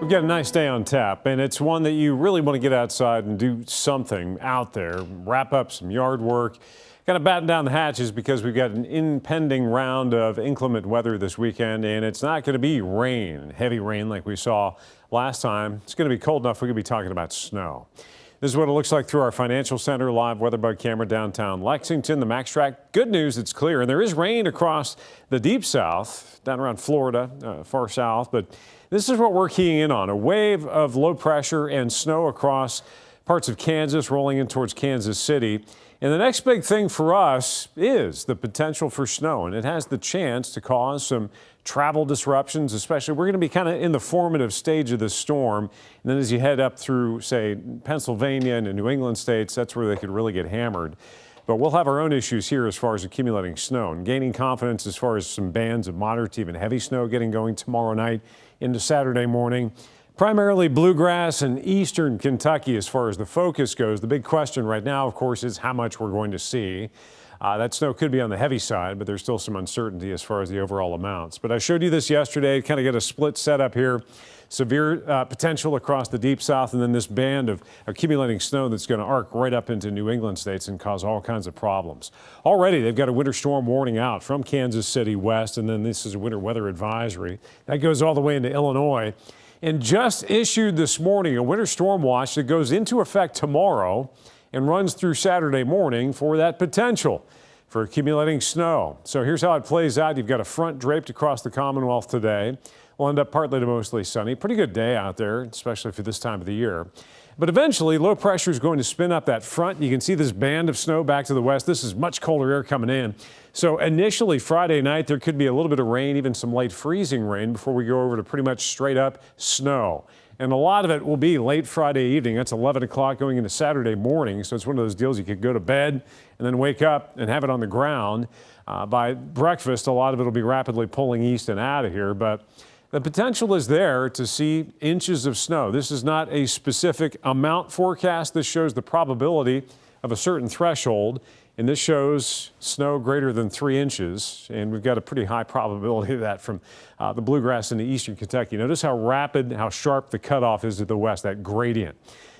We've got a nice day on tap, and it's one that you really want to get outside and do something out there, wrap up some yard work, kind of batten down the hatches because we've got an impending round of inclement weather this weekend, and it's not going to be rain, heavy rain like we saw last time. It's going to be cold enough we could be talking about snow. This is what it looks like through our Financial Center live WeatherBug camera downtown Lexington. The MaxTrack, good news, it's clear, and there is rain across the deep south, down around Florida, far south, but this is what we're keying in on, a wave of low pressure and snow across parts of Kansas, rolling in towards Kansas City. And the next big thing for us is the potential for snow, and it has the chance to cause some travel disruptions, especially we're going to be kind of in the formative stage of the storm. And then as you head up through, say, Pennsylvania and the New England states, that's where they could really get hammered. But we'll have our own issues here as far as accumulating snow and gaining confidence as far as some bands of moderate to even heavy snow getting going tomorrow night into Saturday morning. Primarily bluegrass and eastern Kentucky as far as the focus goes. The big question right now, of course, is how much we're going to see. That snow could be on the heavy side, but there's still some uncertainty as far as the overall amounts. But I showed you this yesterday, kind of get a split setup here. Severe potential across the deep south, and then this band of accumulating snow that's going to arc right up into New England states and cause all kinds of problems. Already, they've got a winter storm warning out from Kansas City west, and then this is a winter weather advisory. That goes all the way into Illinois. And just issued this morning a winter storm watch that goes into effect tomorrow and runs through Saturday morning for that potential for accumulating snow. So here's how it plays out. You've got a front draped across the Commonwealth today. We'll end up partly to mostly sunny. Pretty good day out there, especially for this time of the year. But eventually, low pressure is going to spin up that front. You can see this band of snow back to the west. This is much colder air coming in. So initially, Friday night, there could be a little bit of rain, even some light freezing rain before we go over to pretty much straight up snow. And a lot of it will be late Friday evening. That's 11 o'clock going into Saturday morning. So it's one of those deals you could go to bed and then wake up and have it on the ground. By breakfast, a lot of it will be rapidly pulling east and out of here. But the potential is there to see inches of snow. This is not a specific amount forecast. This shows the probability of a certain threshold. And this shows snow greater than 3 inches. And we've got a pretty high probability of that from the bluegrass into eastern Kentucky. Notice how rapid, how sharp the cutoff is to the west, that gradient.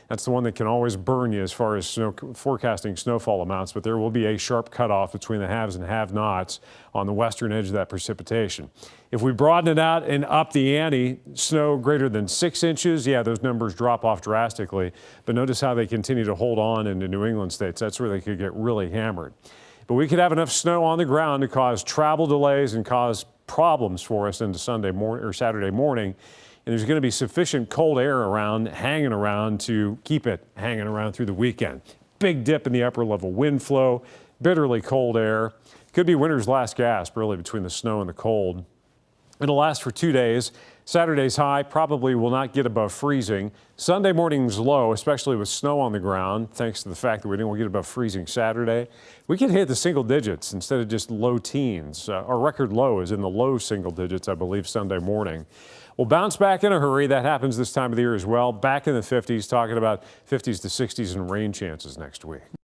That's the one that can always burn you as far as forecasting snowfall amounts, but there will be a sharp cutoff between the haves and have-nots on the western edge of that precipitation. If we broaden it out and up the ante, snow greater than 6 inches, yeah, those numbers drop off drastically. But notice how they continue to hold on in the New England states. That's where they could get really hammered. But we could have enough snow on the ground to cause travel delays and cause problems for us into Sunday morning or Saturday morning. And there's going to be sufficient cold air around, hanging around to keep it hanging around through the weekend. Big dip in the upper level wind flow, bitterly cold air. Could be winter's last gasp, really, between the snow and the cold. It'll last for 2 days. Saturday's high probably will not get above freezing. Sunday morning's low, especially with snow on the ground, thanks to the fact that we didn't get above freezing Saturday. We could hit the single digits instead of just low teens. Our record low is in the low single digits, I believe, Sunday morning. We'll bounce back in a hurry. That happens this time of the year as well. Back in the 50s, talking about 50s to 60s and rain chances next week.